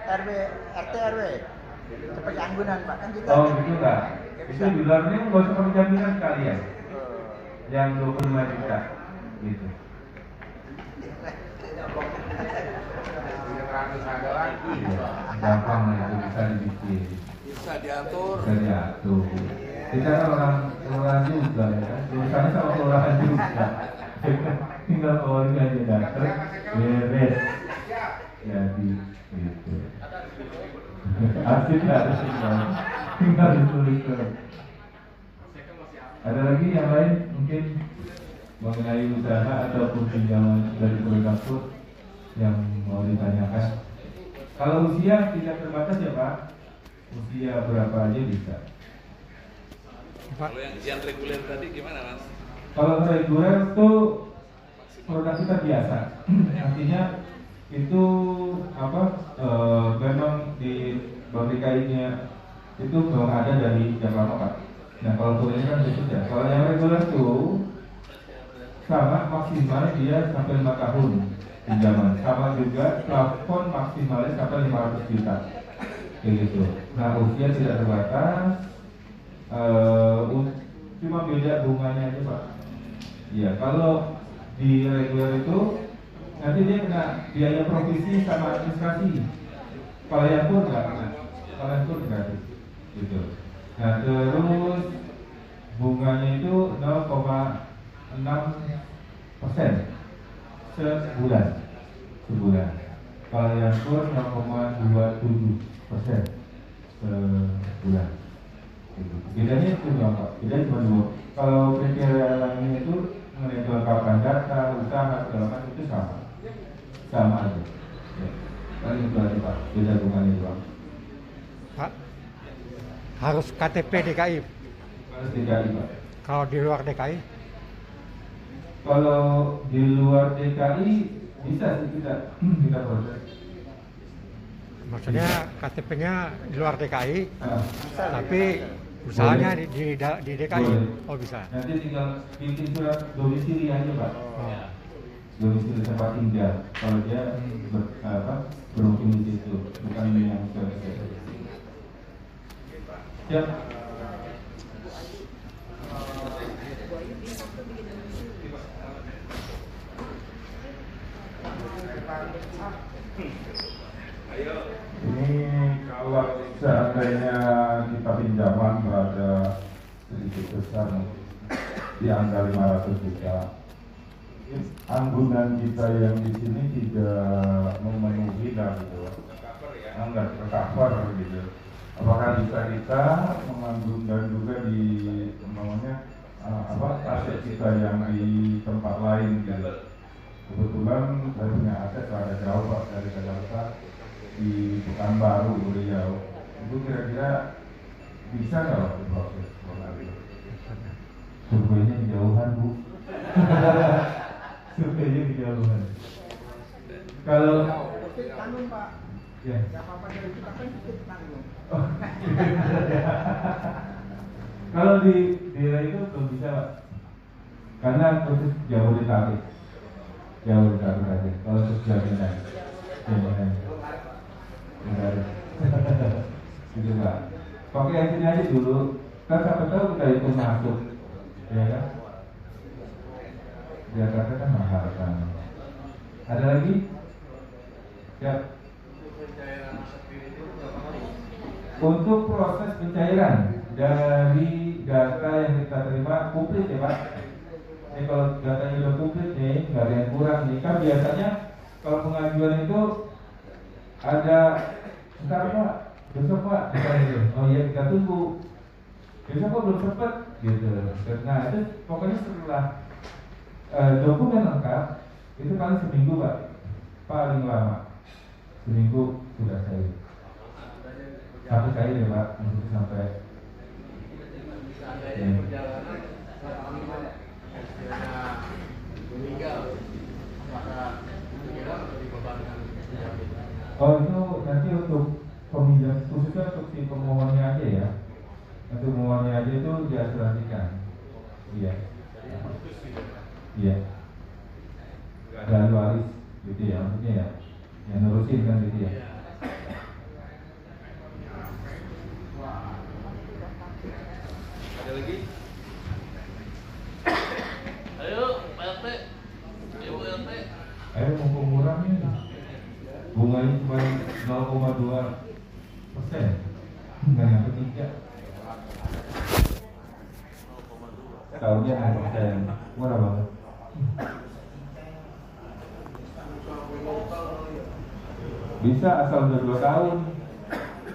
RW RT RW. Pakai anggunan Pak kan kita. Oh gitu Kak. Itu di luarnya nggak usah pakai jaminan kalian. Yang 25 juta, gitu. Gampang itu bisa dibikin. Bisa diatur. Bisa diatur. Kita kan orang kelurahan juga ya, urusannya sama kelurahan juga. tinggal keluarga aja datang beres jadi gitu. Asik nggak asik nggak? Tinggal ditulis tuh. Ada lagi yang lain mungkin mengenai usaha ataupun pinjaman dari Prodaktur yang mau ditanyakan? Kalau usia tidak terbatas ya Pak, usia berapa aja bisa. Kalau yang reguler tadi gimana Mas? Kalau reguler itu produk kita biasa, artinya itu apa? Memang di Bank DKI-nya itu belum ada dari jam lama Pak. Nah kalau kuliah kan sudah. Kalau yang reguler itu sama maksimal dia sampai 5 tahun pinjaman, sama juga plafon maksimalnya sampai 500 juta, kayak gitu. Nah usia tidak terbatas, cuma beda bunganya aja Pak. Iya, kalau di reguler itu nanti dia kena biaya provisi sama administrasi. Kalau yang pun nggak kena, kalau yang pun gratis, gitu. Nah terus bunganya itu 0,6% sebulan. Kalau yang pun 0,27% sebulan. Bedanya itu berapa? Bedanya cuma 2. Kalau kriteria lainnya itu mengenai kelengkapan data, usaha, segala macam itu sama aja. Ya. Paling itu aja Pak, beda bunganya doang. Pak, harus KTP DKI. Harus DKI Pak. Kalau di luar DKI? Kalau di luar DKI bisa sih kita proses. Maksudnya KTP-nya di luar DKI, tapi usahanya di DKI. Boleh. Oh bisa. Nanti tinggal bikin surat domisili aja Pak. Domisili tempat tinggal. Kalau dia berdomisili itu, bukan yang siap. Ini kalau seandainya kita pinjaman berada sedikit besar di angka 500 juta, anggunan kita yang di sini tidak memenuhi lah gitu, nggak tercover gitu. Apakah bisa kita menganggunkan juga di aset kita yang di tempat lain gitu? Kebetulan saya punya aset ada jauh Pak dari Jakarta di Pekanbaru, Riau. Itu kira-kira bisa nggak Pak diproses? Surveinya di jauhan Bu. Surveinya di jauhan. Kalau tanggung Pak. Ya. Gak apa-apa dari kita kan sedikit tanggung. Kalau di daerah itu belum bisa Pak. Karena khusus Jabodetabek. Jabodetabek aja. Kalau khusus jaminan. Gitu Pak. Pakai yang sini aja dulu. Kan siapa tahu kita itu masuk, ya kan? Jakarta kan mahal kan. Ada lagi? Ya. Untuk proses pencairan dari data yang kita terima komplit ya Pak. Kalau datanya udah komplit nih, nggak ada yang kurang nih. Kan biasanya kalau pengajuan itu ada sekarang Pak, besok Pak, gitu. Oh iya kita tunggu. Besok kok belum sempat, gitu. Nah itu pokoknya setelah dokumen lengkap itu paling seminggu Pak, paling lama seminggu sudah cair. Satu cair ya Pak, untuk sampai. Oh itu nanti untuk peminjam khususnya untuk si pemohonnya aja ya. Untuk pemohonnya aja itu diasuransikan. Iya. Iya. Dan waris gitu ya maksudnya ya. Yang nerusin kan gitu ya. Ada lagi? Ayo, Pak RT. Ibu RT. Ayo mumpung murah nih. Bunganya cuma 0,2%. Nggak yang ketiga. Tahunnya 0%. Murah banget. Bisa asal udah 2 tahun.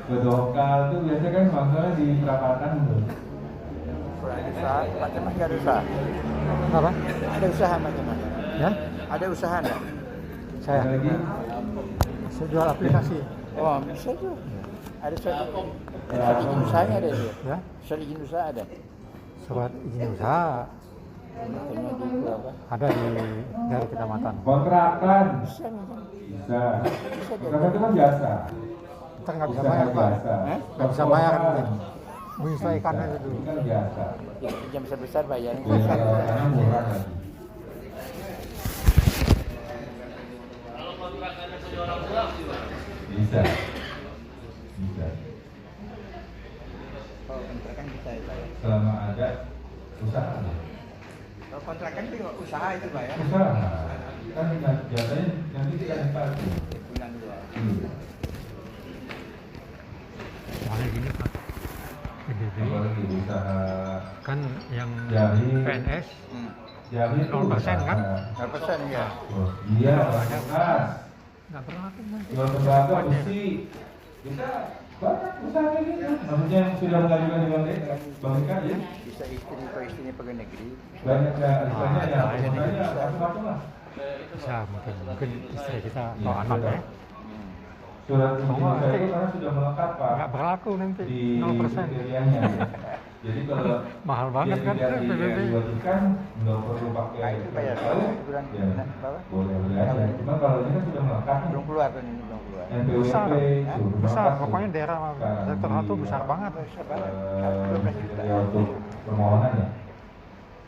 Kedokal tuh biasanya kan maksudnya di perapatan tuh. Ada usaha, macam-macam ada usaha. Apa? Ada usaha macam-macam. Ya? Ada usaha enggak? Saya. Ada lagi? Saya jual aplikasi. Oh, bisa tuh. Ada surat izin usahanya ada itu. Ya? Surat izin usaha ada. Surat izin usaha Makanya di berapa? ada di dari kecamatan. Kontrakan Bisa macam. bisa. Kontrakan itu kan biasa. Kita nggak bisa Usaha bayar Pak. biasa. Nggak bisa bayar mungkin. Menyesuaikannya itu. Ini kan biasa. Jam besar-besar bayarnya. Karena murah lagi. Kalau kontrakannya punya orang tua gimana? Bisa. Bisa. Oh, kontrakan bisa ya, Pak. Selama ada usaha. Kalau kontrakan itu usaha itu, Pak ya. Usaha. Kan biasanya nanti kita pasti. Bulan 2. Soalnya gini Pak. PBB Apalagi usaha kan yang Jadi PNS jadi 0% kan? 0% ya. Oh, iya, banyak kas. Nggak berlaku nanti. Jual tembakau besi. Bisa banyak usaha kayak gitu. Maksudnya yang sudah mengajukan di Bank DKI ya. Bisa istri atau istrinya pegawai negeri. Banyak ya, istilahnya ya, ini makanya macam-macam lah. Bisa mungkin istri kita atau anak ya. Surat izin Oh, usaha itu karena sudah melekat Pak Nggak berlaku nanti di 0%. kriterianya. Jadi kalau Mahal banget kan yang PBB. diwajibkan nggak perlu pakai Itu bayar tahu, bulan ya berapa? boleh aja. Cuma kalau ini kan sudah melekat nih. Belum keluar kan ini belum keluar. Besar, NPWP itu besar. melekat Pokoknya tuh. daerah Sekarang sektor di, satu besar banget. Besar banget. ya untuk permohonan ya.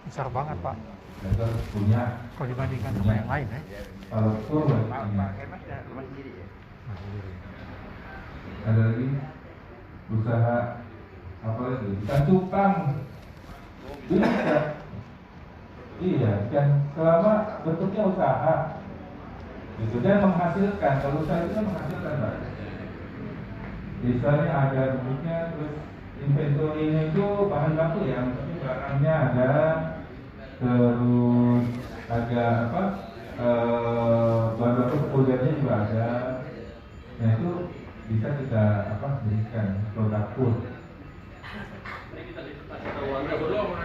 Besar banget Pak. Mereka punya Kalau dibandingkan sama yang lain ya. kalau tur Pak punya. Hemas ya rumah sendiri ya. Nah, sendiri. Ada lagi usaha apa lagi? Ikan cupang bisa. Iya, kan selama bentuknya usaha itu dan menghasilkan. Kalau usaha itu kan menghasilkan Pak. Misalnya ada bentuknya terus inventory-nya itu bahan baku ya, maksudnya barangnya ada, terus ada apa bahan baku kepolisiannya juga ada. Nah itu bisa kita apa berikan produk food.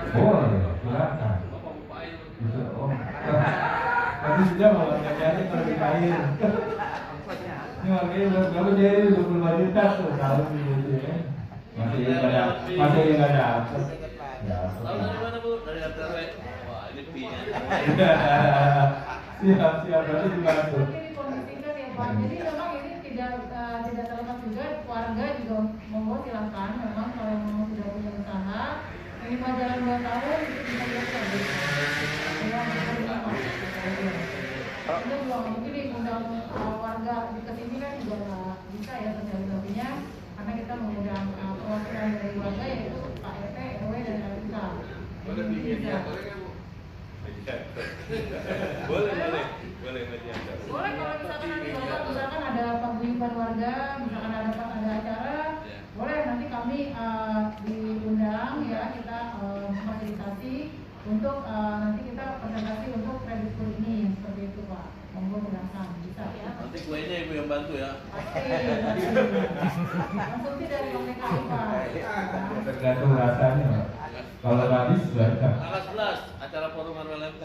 Boleh, silakan. Bisa, oh. Tapi sudah mau nyari kalau di air. Ini makanya baru jadi 25 juta tuh tahun gitu ya. Masih nggak dapet. Tahu dari mana Bu? Dari RTW. Wah, ini P-nya. Siap berarti dibantu. Mungkin dikondisikan ya Pak. Jadi memang ini tidak terlepas juga keluarga juga monggo silakan. Memang kalau memang sudah punya usaha minimal jalan 2 tahun itu bisa dilakukan. Itu juga mungkin diundang warga di kesini kan juga nggak bisa ya sosialisasinya karena kita mengundang perwakilan dari warga yaitu Pak RT, RW dan RMK. Boleh media boleh nggak Bu? Boleh media. Boleh kalau misalkan nanti Bapak misalkan ada paguyuban warga, misalkan ada acara, boleh nanti kami diundang ya kita fasilitasi untuk nanti kita presentasi untuk kredit food ini seperti itu Pak. Monggo silakan bisa ya. Nanti kuenya Ibu yang bantu ya. Pasti. Konsumsi dari Bank DKI Pak. Tergantung rasanya Pak. Kalau habis banyak. Tanggal 11 acara forum LMK.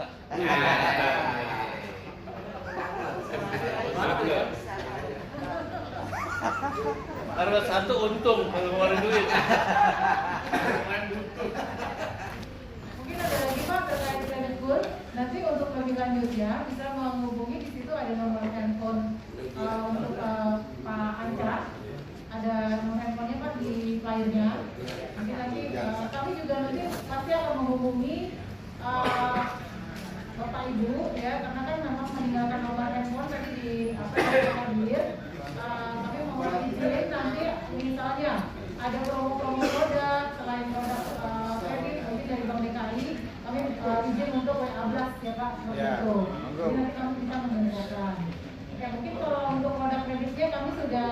Karena satu untung kalau ngeluarin duit. Mungkin ada lagi Pak terkait kredit food. Nanti untuk lebih lanjutnya bisa menghubungi di situ ada nomor handphone untuk Pak Anca. Ada nomor handphonenya Pak di flyernya. Nanti kami juga nanti pasti akan menghubungi Bapak Ibu ya karena kan memang meninggalkan nomor handphone tadi di hadir. Kami mau izin nanti misalnya ada promo-promo produk selain produk kredit mungkin dari Bank DKI kami izin untuk WA Blast ya Pak seperti itu. Jadi nanti kami bisa menginfokan. Ya mungkin kalau untuk produk kreditnya kami sudah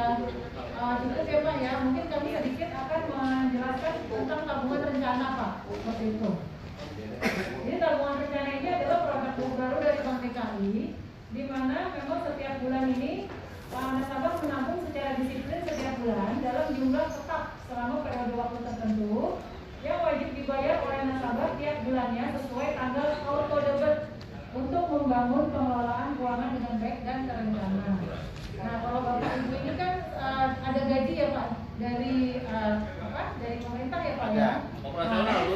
cukup ya Pak ya. Mungkin kami sedikit akan menjelaskan tentang tabungan rencana Pak seperti itu. Jadi tabungan rencana ini adalah produk baru dari Bank DKI di mana memang setiap bulan ini nasabah jumlah tetap selama periode waktu tertentu yang wajib dibayar oleh nasabah tiap bulannya sesuai tanggal auto debit untuk membangun pengelolaan keuangan dengan baik dan terencana. Nah, kalau Bapak Ibu ini kan ada gaji ya Pak dari dari pemerintah ya Pak ya? Operasional Bu.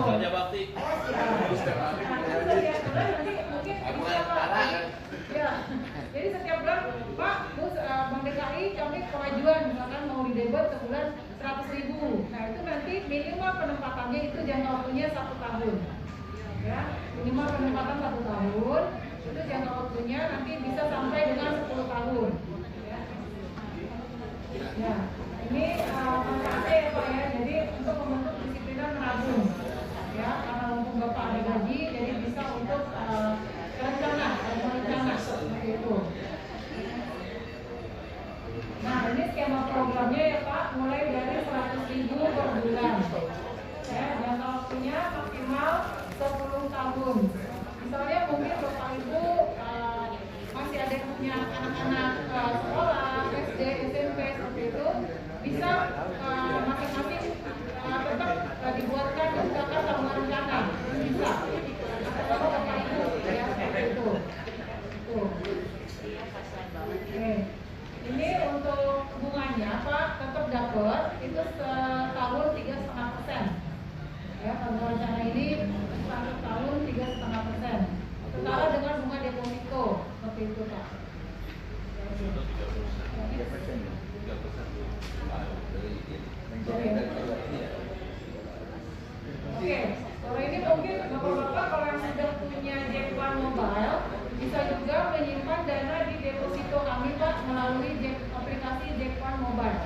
Kerja bakti. Ya, jadi setiap bulan Pak, Bu, Bank DKI kami pengajuan misalkan mau didebet sebulan 100.000. Nah itu nanti minimal penempatannya itu jangka waktunya 1 tahun. Ya, minimal penempatan 1 tahun. Itu jangka waktunya nanti bisa sampai dengan 10 tahun. Ya, ini manfaatnya ya Pak ya. Jadi untuk membentuk disiplinan menabung. Ya, karena mumpung Bapak ada gaji, jadi bisa untuk rencana seperti itu. Nah, ini skema programnya ya Pak, mulai dari 100.000 per bulan. Ya, jangka waktunya maksimal 10 tahun. Misalnya mungkin Bapak Ibu masih ada yang punya anak-anak sekolah, SD, SMP seperti itu, bisa masing-masing tetap dibuatkan misalkan tabungan rencana, bisa. Atau Bapak Ibu ya seperti itu. Tuh. Oke. Ini untuk bunganya Pak tetap dapat itu setahun 3,5%. Ya, tabungan rencana ini 1 tahun 3,5%. Setara dengan bunga deposito seperti itu Pak. Oke, kalau ini mungkin Bapak-bapak kalau yang sudah punya Jack1 Mobile bisa juga menyimpan dana di deposito kami Pak melalui aplikasi Jack1 Mobile.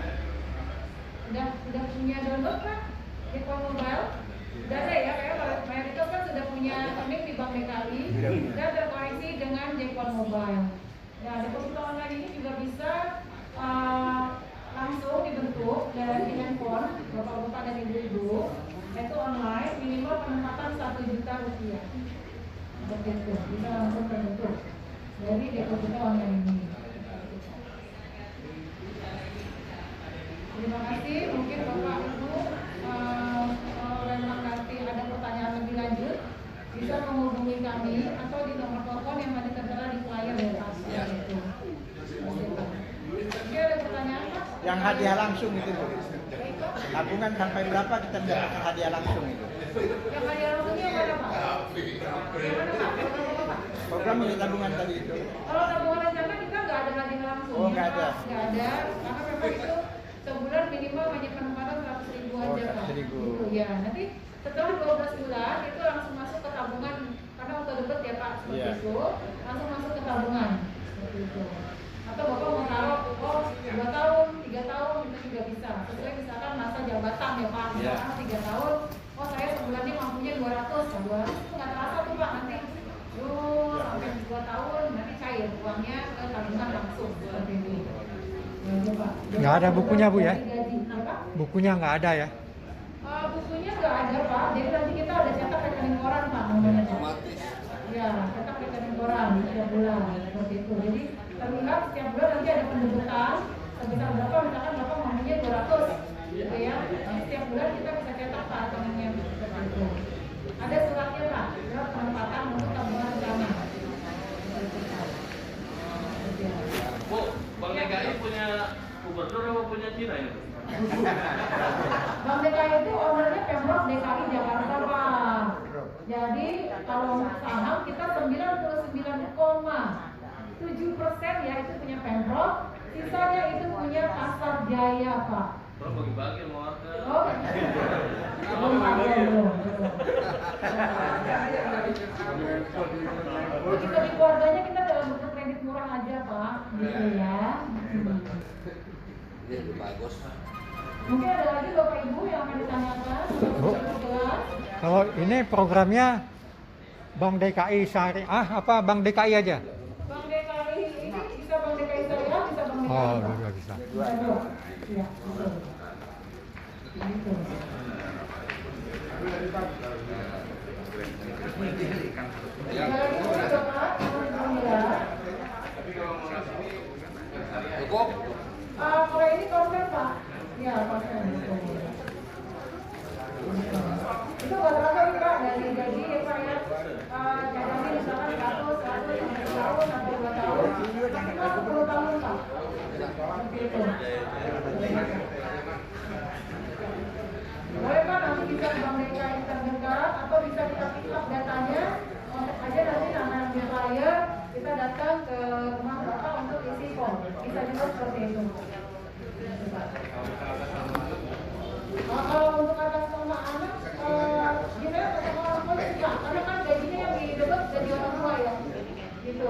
Sudah punya download Pak Jack1 Mobile? Sudah ada ya, kayak mayoritas kan sudah punya rekening di Bank DKI dan terkoneksi dengan Jack1 Mobile. Ya, deposito online ini juga bisa langsung dibentuk dari handphone Bapak-bapak dan Ibu-ibu. Itu online, minimal penempatan 1 juta rupiah. Seperti itu, bisa langsung terbentuk dari deposito online ini. Terima kasih. Mungkin Bapak Ibu memang nanti ada pertanyaan lebih lanjut, bisa menghubungi kami atau di nomor telepon yang ada tertera di flyer ya Pak. Oke, ada pertanyaan Pak? Yang hadiah langsung itu Bu. Tabungan sampai berapa kita mendapatkan hadiah langsung itu? Yang hadiah langsungnya mana Pak? Gimana Pak? Program ini tabungan tadi itu. Kalau tabungan rencana kita nggak ada hadiah langsung. Oh, nggak ada. Nggak ada, karena memang itu sebulan minimal hanya penempatan 100.000 aja Pak. 100.000. Gitu, ya, nanti setelah 12 bulan itu langsung masuk ke tabungan karena auto debit ya Pak seperti itu, langsung masuk ke tabungan seperti itu. Atau Bapak mau taruh 2 tahun, 3 tahun itu juga bisa. Sesuai misalkan masa jabatan ya Pak, misalkan 3 tahun, oh saya sebulannya mampunya 200, nah 200 itu nggak terasa tuh Pak nanti. Sampai 2 tahun nanti cair uangnya ke tabungan langsung seperti itu. Nggak ada bukunya Bu ya? Bukunya nggak ada ya? Bukunya nggak ada Pak, jadi nanti kita ada cetak rekening koran Pak namanya Pak. Ya, cetak rekening koran setiap bulan seperti itu. Jadi terlihat setiap bulan nanti ada pendebetan sebesar berapa, misalkan Bapak mampunya 200 gitu ya. Jadi setiap bulan kita bisa cetak Pak rekeningnya seperti itu. Ada suratnya Pak, surat penempatan untuk tabungan rencana. Bu, Bank DKI punya gubernur apa punya Cina ini? Bank DKI itu ownernya Pemprov DKI Jakarta Pak. Jadi kalau saham kita 99,7% ya itu punya Pemprov, sisanya itu punya Pasar Jaya Pak. Terus bagi-bagi sama warga. Oh, Begitu di keluarganya kita dalam bentuk kredit murah aja Pak, gitu ya. Ini bagus. Mungkin ada lagi Bapak Ibu yang akan ditanyakan. Bu, kalau ini programnya Bank DKI Syariah apa Bank DKI aja? Bank DKI ini bisa Bank DKI Syariah, bisa Bank DKI. Oh, dua bisa. Iya, betul. Gitu. Cukup? Kalau ini konten Pak. Iya konten. Itu berapa nih Pak dari gaji ya Pak ya? Jadi misalkan 100 tahun atau 2 tahun, maksimal 10 tahun Pak. Seperti itu. Boleh Pak nanti bisa Bank DKI terdekat atau bisa kita pick up datanya, kontak aja nanti nama saya, kita datang ke rumah Bapak untuk isi form. Bisa juga seperti itu. Kalau untuk atas nama anak, gimana atas nama orang tua juga, karena kan gajinya yang didapat gaji orang tua ya, gitu.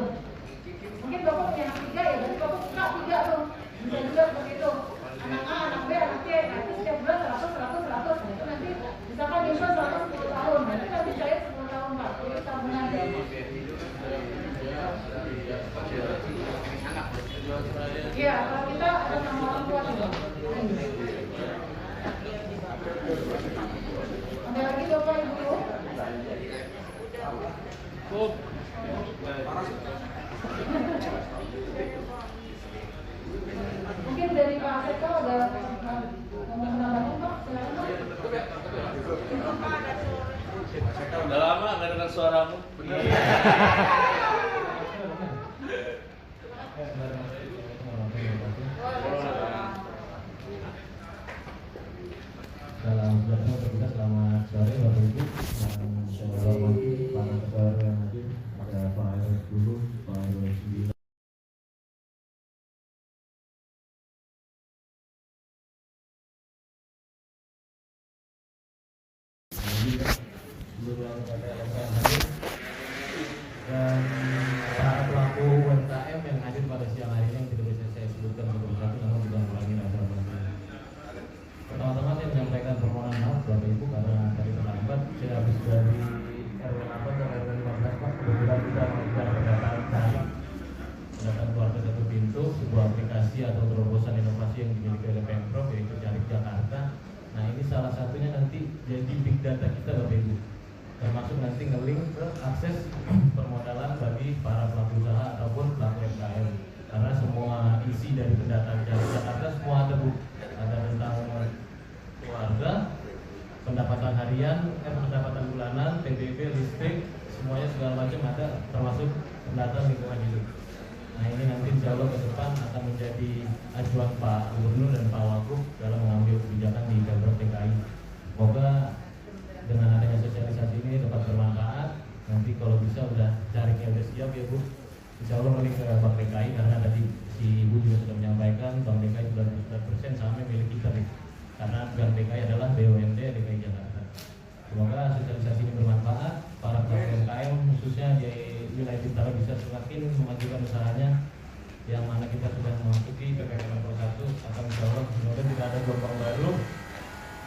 Mungkin Bapak punya anak 3 ya, berarti Bapak buka 3 tuh, bisa juga seperti itu. Anak A, anak B, anak C, nanti setiap bulan 100, nah itu nanti misalkan nyimpan 110 tahun, nanti cair 10 tahun Pak, jadi tabungan. Iya, kalau kita atas nama orang tua juga. Ada lagi Bapak Ibu? Mungkin dari Pak Seto ada menambahkan Pak? Udah lama nggak dengar suaramu. Salam sejahtera untuk kita, selamat sore Bapak Ibu yang saya hormati, para ketua yang hadir, ada Pak RW 10, Pak RW 9. Dan para pelaku UMKM yang hadir pada siang hari ini yang tidak bisa saya sebutkan satu-satu, namun tidak mengurangi rasa hormat. Teman-teman yang menyampaikan permohonan maaf Bapak Ibu karena tadi terlambat. Saya habis dari RW 8 dan RW 15 Pak. Kebetulan kita melakukan pendataan cari pendataan keluarga satu pintu, sebuah aplikasi atau terobosan inovasi yang dimiliki oleh Pemprov yaitu Cari Jakarta. Nah ini salah satunya nanti jadi big data kita Bapak Ibu, termasuk nanti nge-link ke akses permodalan bagi para pelaku usaha ataupun pelaku UMKM. Karena semua isi dari pendataan Cari Jakarta semua terbuka, ada tentang keluarga, pendapatan harian, pendapatan bulanan, PBB, listrik, semuanya segala macam ada, termasuk pendataan lingkungan hidup. Nah ini nanti insya Allah ke depan akan menjadi acuan Pak Gubernur dan Pak Wagub dalam mengambil kebijakan di Pemprov DKI. Semoga dengan adanya sosialisasi ini dapat bermanfaat. Nanti kalau bisa udah jaringnya udah siap ya Bu, insya Allah balik ke Bank DKI karena tadi si Ibu juga sudah menyampaikan Bank DKI 99% saham milik kita nih. Karena Bank DKI adalah BUMD DKI Jakarta. Semoga sosialisasi ini bermanfaat. Para pelaku UMKM khususnya di wilayah Bintaro bisa semakin memajukan usahanya, yang mana kita sudah memasuki PPKM Level 1 akan insya Allah semoga tidak ada gelombang baru.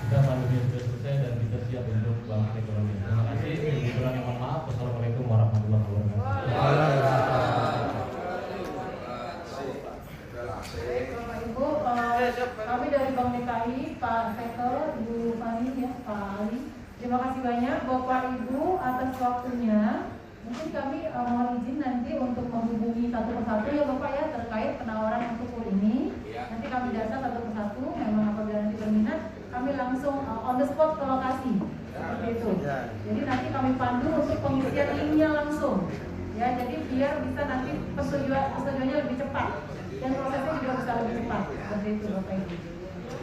Kita pandemi sudah selesai dan kita siap untuk bangkit ekonomi. Terima kasih. Kurang yang mohon maaf. Wassalamualaikum warahmatullahi wabarakatuh. Ibu, kami dari Bank DKI, Pak Seto, Ibu Fani, ya, Pak Ali. Terima kasih banyak Bapak Ibu atas waktunya. Mungkin kami mohon izin nanti untuk menghubungi satu persatu ya Bapak ya terkait penawaran untuk pool ini. Nanti kami data satu persatu. Memang apabila nanti berminat, kami langsung on the spot ke lokasi. Seperti itu. Jadi nanti kami pandu untuk pengisian linknya langsung. Ya, jadi biar bisa nanti persetujuannya lebih cepat dan prosesnya juga bisa lebih cepat. Seperti itu Bapak Ibu.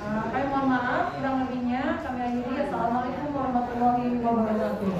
Kami mohon maaf kurang lebihnya. Kami akhiri. Assalamualaikum warahmatullahi wabarakatuh.